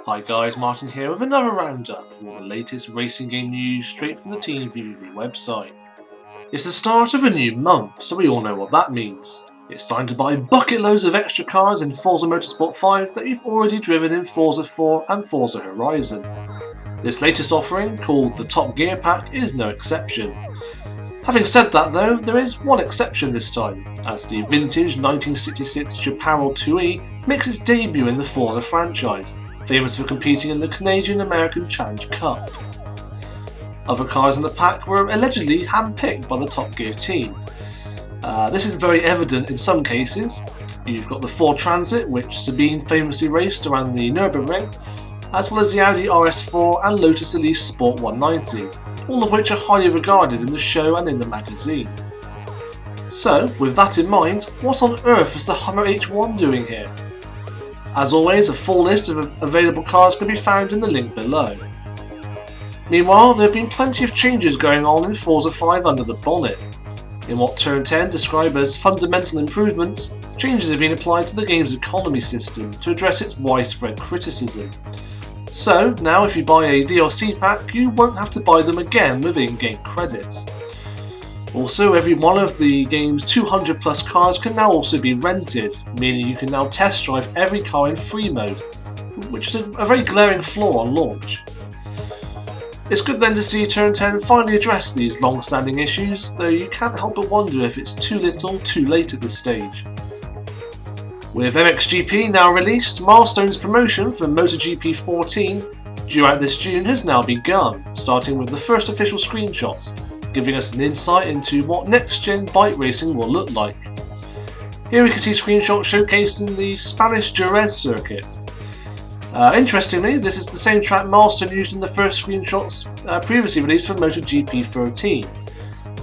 Hi guys, Martin here with another roundup of all the latest racing game news straight from the Team VVV website. It's the start of a new month, so we all know what that means. It's time to buy bucket loads of extra cars in Forza Motorsport 5 that you've already driven in Forza 4 and Forza Horizon. This latest offering, called the Top Gear Pack, is no exception. Having said that though, there is one exception this time, as the vintage 1966 Chaparral 2E makes its debut in the Forza franchise, famous for competing in the Canadian-American Challenge Cup. Other cars in the pack were allegedly hand-picked by the Top Gear team. This is very evident in some cases. You've got the Ford Transit, which Sabine famously raced around the Nürburgring, as well as the Audi RS4 and Lotus Elise Sport 190, all of which are highly regarded in the show and in the magazine. So, with that in mind, what on earth is the Hummer H1 doing here? As always, a full list of available cars can be found in the link below. Meanwhile, there have been plenty of changes going on in Forza 5 under the bonnet. In what Turn 10 describe as fundamental improvements, changes have been applied to the game's economy system to address its widespread criticism. So, now if you buy a DLC pack, you won't have to buy them again with in-game credits. Also, every one of the game's 200 plus cars can now also be rented, meaning you can now test drive every car in free mode, which is a very glaring flaw on launch. It's good then to see Turn 10 finally address these long-standing issues, though you can't help but wonder if it's too little, too late at this stage. With MXGP now released, Milestone's promotion for MotoGP 14, due out this June, has now begun, starting with the first official screenshots, giving us an insight into what next-gen bike racing will look like. Here we can see screenshots showcasing the Spanish Jerez circuit. Interestingly, this is the same track Milestone used in the first screenshots previously released for MotoGP 13.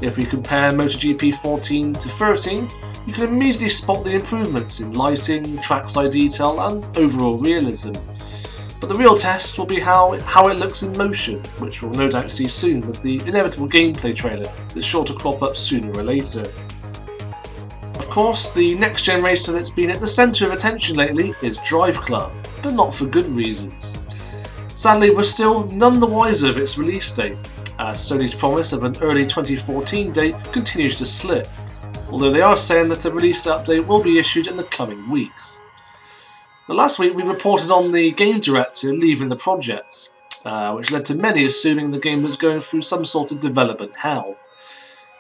If we compare MotoGP 14 to 13, you can immediately spot the improvements in lighting, trackside detail and overall realism. But the real test will be how it looks in motion, which we'll no doubt see soon with the inevitable gameplay trailer that's sure to crop up sooner or later. Of course, the next gen racer that's been at the centre of attention lately is Drive Club, but not for good reasons. Sadly, we're still none the wiser of its release date, as Sony's promise of an early 2014 date continues to slip, although they are saying that a release update will be issued in the coming weeks. Now, last week we reported on the game director leaving the project, which led to many assuming the game was going through some sort of development hell.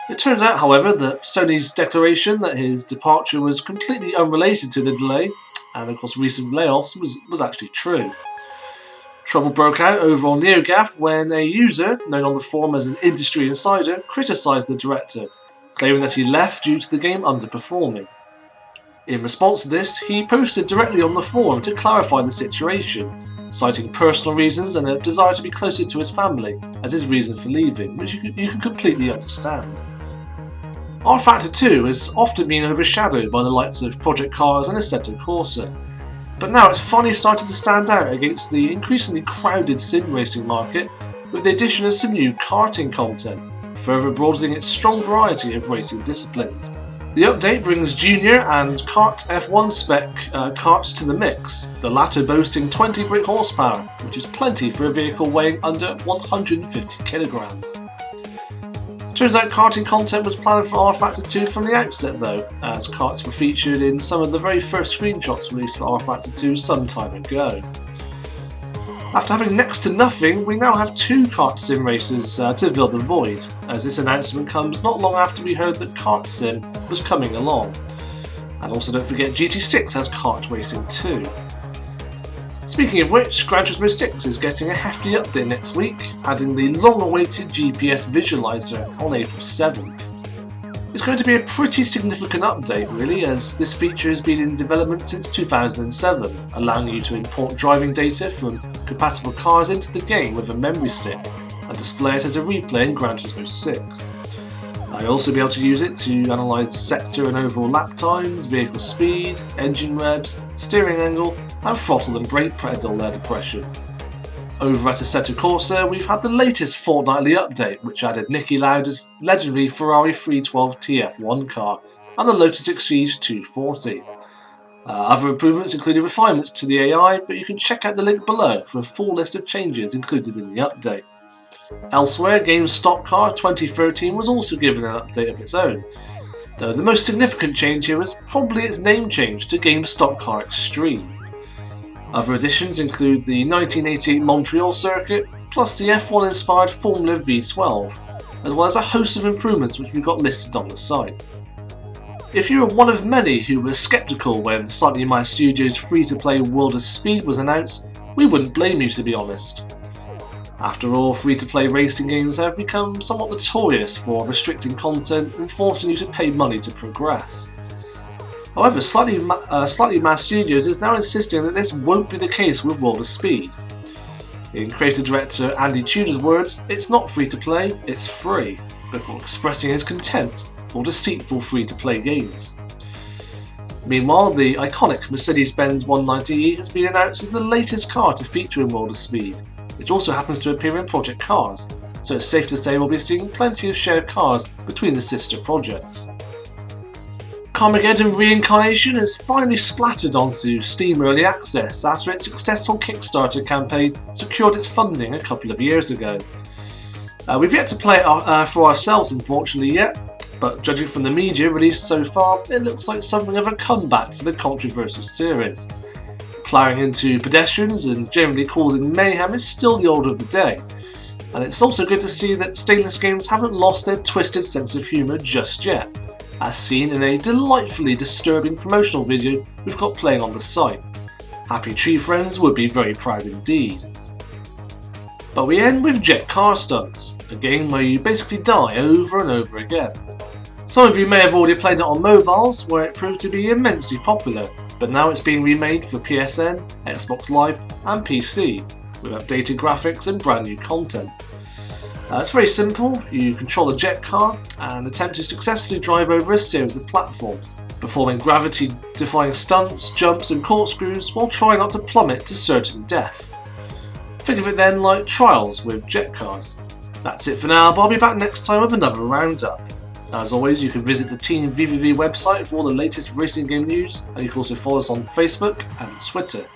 It turns out, however, that Sony's declaration that his departure was completely unrelated to the delay, and of course recent layoffs, was actually true. Trouble broke out over on NeoGAF when a user, known on the forum as an industry insider, criticised the director, claiming that he left due to the game underperforming. In response to this, he posted directly on the forum to clarify the situation, citing personal reasons and a desire to be closer to his family as his reason for leaving, which you can completely understand. rFactor 2 has often been overshadowed by the likes of Project Cars and Assetto Corsa, but now it's finally started to stand out against the increasingly crowded sim racing market with the addition of some new karting content, further broadening its strong variety of racing disciplines. The update brings junior and kart F1 spec karts to the mix, the latter boasting 20 brake horsepower, which is plenty for a vehicle weighing under 150 kilograms. Turns out karting content was planned for rFactor 2 from the outset though, as karts were featured in some of the very first screenshots released for rFactor 2 some time ago. After having next to nothing, we now have two kart sim races to fill the void, as this announcement comes not long after we heard that Kart Sim was coming along. And also don't forget GT6 has kart racing too. Speaking of which, Gran Turismo 6 is getting a hefty update next week, adding the long-awaited GPS visualizer on April 7th. It's going to be a pretty significant update really, as this feature has been in development since 2007, allowing you to import driving data from compatible cars into the game with a memory stick and display it as a replay in Gran Turismo 6. You'll also be able to use it to analyse sector and overall lap times, vehicle speed, engine revs, steering angle and throttle and brake pedal depression. Over at Assetto Corsa, we've had the latest fortnightly update, which added Niki Lauda's legendary Ferrari 312 TF1 car and the Lotus Exige 240. Other improvements included refinements to the AI, but you can check out the link below for a full list of changes included in the update. Elsewhere, GameStop Car 2013 was also given an update of its own, though the most significant change here was probably its name change to GameStop Car Extreme. Other additions include the 1988 Montreal circuit, plus the F1 inspired Formula V12, as well as a host of improvements which we've got listed on the site. If you were one of many who were skeptical when Slightly Mad Studios' free-to-play World of Speed was announced, we wouldn't blame you, to be honest. After all, free-to-play racing games have become somewhat notorious for restricting content and forcing you to pay money to progress. However, Slightly Mad Studios is now insisting that this won't be the case with World of Speed. In creative director Andy Tudor's words, it's not free-to-play, it's free, before expressing his contempt for deceitful free-to-play games. Meanwhile, the iconic Mercedes-Benz 190E has been announced as the latest car to feature in World of Speed, which also happens to appear in Project Cars, so it's safe to say we'll be seeing plenty of shared cars between the sister projects. Carmageddon Reincarnation has finally splattered onto Steam Early Access after its successful Kickstarter campaign secured its funding a couple of years ago. We've yet to play it for ourselves, unfortunately, yet, but judging from the media released so far, it looks like something of a comeback for the controversial series. Ploughing into pedestrians and generally causing mayhem is still the order of the day, and it's also good to see that Stainless Games haven't lost their twisted sense of humour just yet, as seen in a delightfully disturbing promotional video we've got playing on the site. Happy Tree Friends would be very proud indeed. But we end with Jet Car Stunts, a game where you basically die over and over again. Some of you may have already played it on mobiles, where it proved to be immensely popular, but now it's being remade for PSN, Xbox Live and PC, with updated graphics and brand new content. It's very simple. You control a jet car and attempt to successfully drive over a series of platforms, performing gravity-defying stunts, jumps and corkscrews while trying not to plummet to certain death. Think of it then like Trials with jet cars. That's it for now, but I'll be back next time with another roundup. As always, you can visit the Team VVV website for all the latest racing game news, and you can also follow us on Facebook and Twitter.